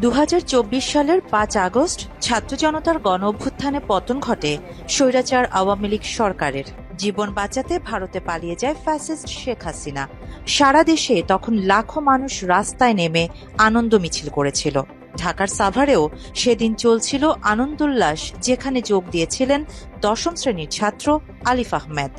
2024 সালের 5 আগস্ট ছাত্র জনতার গণ অভ্যুত্থানে পতন ঘটে স্বৈরাচার আওয়ামী লীগ সরকারের। জীবন বাঁচাতে ভারতে পালিয়ে যায় ফ্যাসিস্ট শেখ হাসিনা। সারা দেশে তখন লাখো মানুষ রাস্তায় নেমে আনন্দ মিছিল করেছিল। ঢাকার সাভারেও সেদিন চলছিল আনন্দোল্লাস, যেখানে যোগ দিয়েছিলেন 10ম শ্রেণীর ছাত্র আলিফ আহমেদ।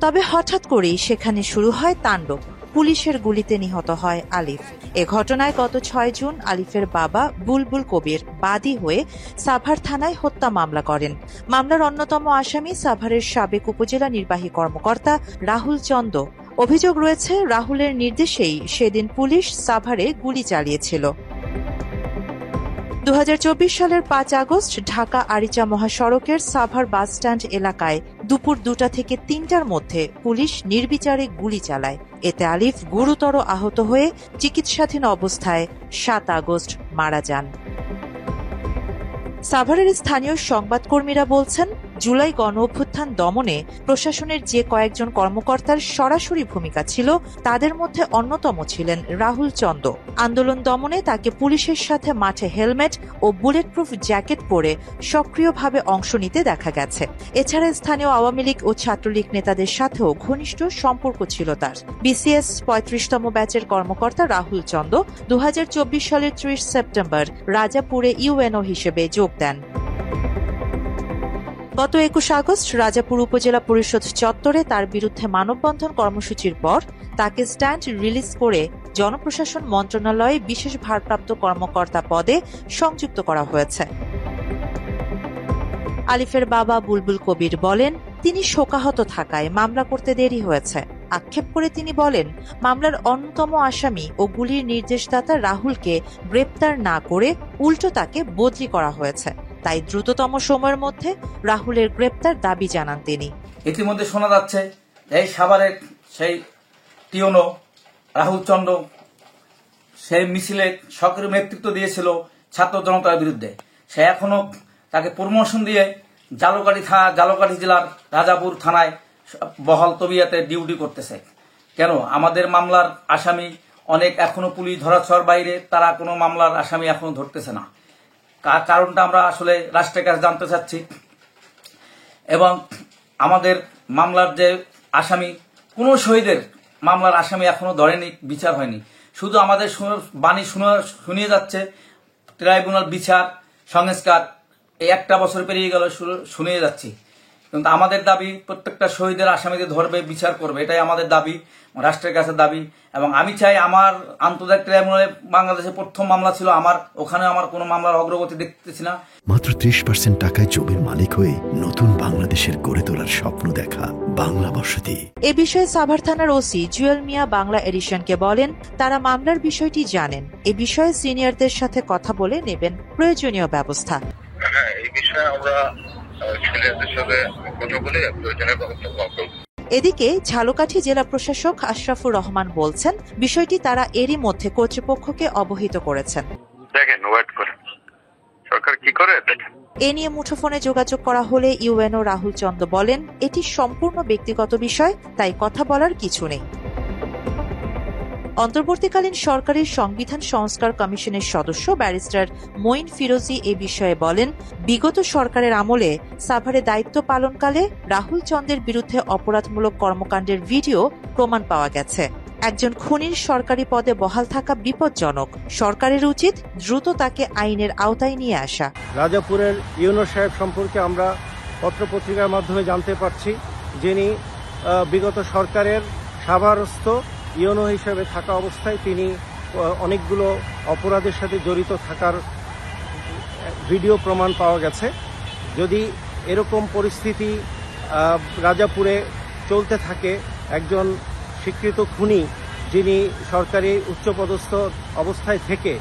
তবে হঠাৎ করেই সেখানে শুরু হয় তাণ্ডব। পুলিশের গুলিতে নিহত হয় আলিফ। এ ঘটনায় গত 6 জুন আলিফের বাবা বুলবুল কবির বাদী হয়ে সাভার থানায় হত্যা মামলা করেন। মামলার অন্যতম আসামি সাভারের সাবেক উপজেলা নির্বাহী কর্মকর্তা রাহুল চন্দ। অভিযোগ রয়েছে, রাহুলের নির্দেশেই সেদিন পুলিশ সাভারে গুলি চালিয়েছিল। 2024 সালের 5 আগস্ট ঢাকা আরিচা মহাসড়কের সাভার বাসস্ট্যান্ড এলাকায় দুপুর 2টা থেকে 3টার মধ্যে পুলিশ নির্বিচারে গুলি চালায়। এতে আলিফ গুরুতর আহত হয়ে চিকিৎসাধীন অবস্থায় 7 আগস্ট মারা যান। সাভারের স্থানীয় সংবাদকর্মীরা বলছেন, জুলাই গণ অভ্যুত্থান দমনে প্রশাসনের যে কয়েকজন কর্মকর্তার সরাসরি ভূমিকা ছিল, তাদের মধ্যে অন্যতম ছিলেন রাহুল চন্দ। আন্দোলন দমনে তাকে পুলিশের সাথে মাঠে হেলমেট ও বুলেটপ্রুফ জ্যাকেট পরে সক্রিয়ভাবে অংশ নিতে দেখা গেছে। এছাড়া স্থানীয় আওয়ামী লীগ ও ছাত্রলীগ নেতাদের সাথেও ঘনিষ্ঠ সম্পর্ক ছিল তার। বিসিএস 35তম ব্যাচের কর্মকর্তা রাহুল চন্দ 2024 সালের 30 সেপ্টেম্বর রাজাপুরে ইউএনও হিসেবে যোগ দেন। গত 21 আগস্ট রাজাপুর উপজেলা পরিষদ চত্বরে তার বিরুদ্ধে মানববন্ধন কর্মসূচির পর তাকে স্ট্যান্ড রিলিজ করে জনপ্রশাসন মন্ত্রণালয়ে বিশেষ ভারপ্রাপ্ত কর্মকর্তা পদে সংযুক্ত করা হয়েছে। আলিফের বাবা বুলবুল কবির বলেন, তিনি শোকাহত থাকায় মামলা করতে দেরি হয়েছে। আক্ষেপ করে তিনি বলেন, মামলার অন্যতম আসামি ও গুলির নির্দেশদাতা রাহুলকে গ্রেপ্তার না করে উল্টো তাকে বদলি করা হয়েছে। তাই দ্রুততম সময়ের মধ্যে রাহুলের গ্রেপ্তার দাবি জানান তিনি। ইতিমধ্যে শোনা যাচ্ছে এই সাভারের সেই টিওনো রাহুল চন্দ্র সেই মিছিলে সক্রিয় নেতৃত্ব দিয়েছিল ছাত্র জনতার বিরুদ্ধে। সে এখনো তাকে প্রমোশন দিয়ে জালকাঠি জেলার রাজাপুর থানায় বহাল তবিয়াতে ডিউটি করতেছে। কেন? আমাদের মামলার আসামি অনেক এখনো পুলিশ ধরাছোঁয়ার বাইরে, তারা কোনো মামলার আসামি এখনো ধরতেছে না। কারণটা আমরা আসলে রাষ্ট্রের কাছে জানতে চাচ্ছি। এবং আমাদের মামলার যে আসামি, কোনো শহীদের মামলার আসামি এখনো ধরেনি, বিচার হয়নি। শুধু আমাদের বাণী শুনিয়ে যাচ্ছে ট্রাইব্যুনাল বিচার সংস্কার, এই 1টা বছর পেরিয়ে গেল শুনিয়ে যাচ্ছি। কিন্তু আমাদের দাবি, প্রত্যেকটা শহীদের আসামিদের ধরবে, বিচার করবে, এটাই আমাদের দাবি, রাষ্ট্রের কাছে দাবি। এবং আমি চাই, আমার আন্তর্জাতিক ট্রাইব্যুনালে বাংলাদেশে প্রথম মামলা ছিল আমার, ওখানে আমার কোনো মামলার অগ্রগতি দেখতেছি না। মাত্র 30% টাকায় জমির মালিক হয়ে নতুন বাংলাদেশের গড়ে তোলার স্বপ্ন দেখা বাংলা বসতি। এ বিষয়ে সাভার থানার ওসি জুয়েল মিয়া বাংলা এডিশনকে বলেন, তারা মামলার বিষয়টি জানেন। এ বিষয়ে সিনিয়রদের সাথে কথা বলে নেবেন প্রয়োজনীয় ব্যবস্থা। হ্যাঁ, এই বিষয়ে আমরা সিনিয়রদের সাথে কথা বলে প্রয়োজনীয় ব্যবস্থা গ্রহণ করব। এদিকে ঝালকাঠি জেলা প্রশাসক আশরাফুর রহমান বলছেন, বিষয়টি তারা এরই মধ্যে কর্তৃপক্ষকে অবহিত করেছেন। দেখেন, ওয়েট করেন, সরকার কি করে দেখেন। এ নিয়ে মুঠোফোনে যোগাযোগ করা হলে ইউএনও রাহুল চন্দ বলেন, এটি সম্পূর্ণ ব্যক্তিগত বিষয়, তাই কথা বলার কিছু নেই। অন্তর্বর্তীকালীন সরকারের সংবিধান সংস্কার কমিশনের সদস্য ব্যারিস্টার মঈন ফিরোজী এ বিষয়ে বলেন, বিগত সরকারের আমলে সাভারে দায়িত্ব পালনকালে রাহুল চন্দের বিরুদ্ধে অপরাধমূলক কর্মকাণ্ডের ভিডিও প্রমাণ পাওয়া গেছে। একজন খুনির সরকারি পদে বহাল থাকা বিপজ্জনক। সরকারের উচিত দ্রুত তাকে আইনের আওতায় নিয়ে আসা। রাজাপুরের ইউনো সাহেব সম্পর্কে আমরা পত্রপত্রিকার মাধ্যমে জানতে পারছি, যিনি বিগত সরকারের সাভারস্থ ইউনো হিসেবে থাকা অবস্থায় তিনি অনেকগুলো অপরাধের সাথে জড়িত থাকার ভিডিও প্রমাণ পাওয়া গেছে। যদি এরকম পরিস্থিতি রাজাপুরে চলতে থাকে, একজন স্বীকৃত খুনি যিনি সরকারি উচ্চপদস্থ অবস্থায় থেকে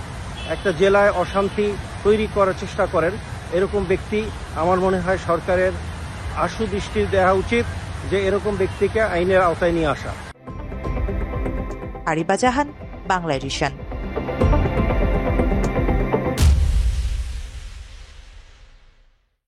একটা জেলায় অশান্তি তৈরি করার চেষ্টা করেন, এরকম ব্যক্তি আমার মনে হয় সরকারের আশু দৃষ্টি দেওয়া উচিত যে এরকম ব্যক্তিকে আইনের আওতায় নিয়ে আসা। আরিবা জাহান, বাংলা এডিশন।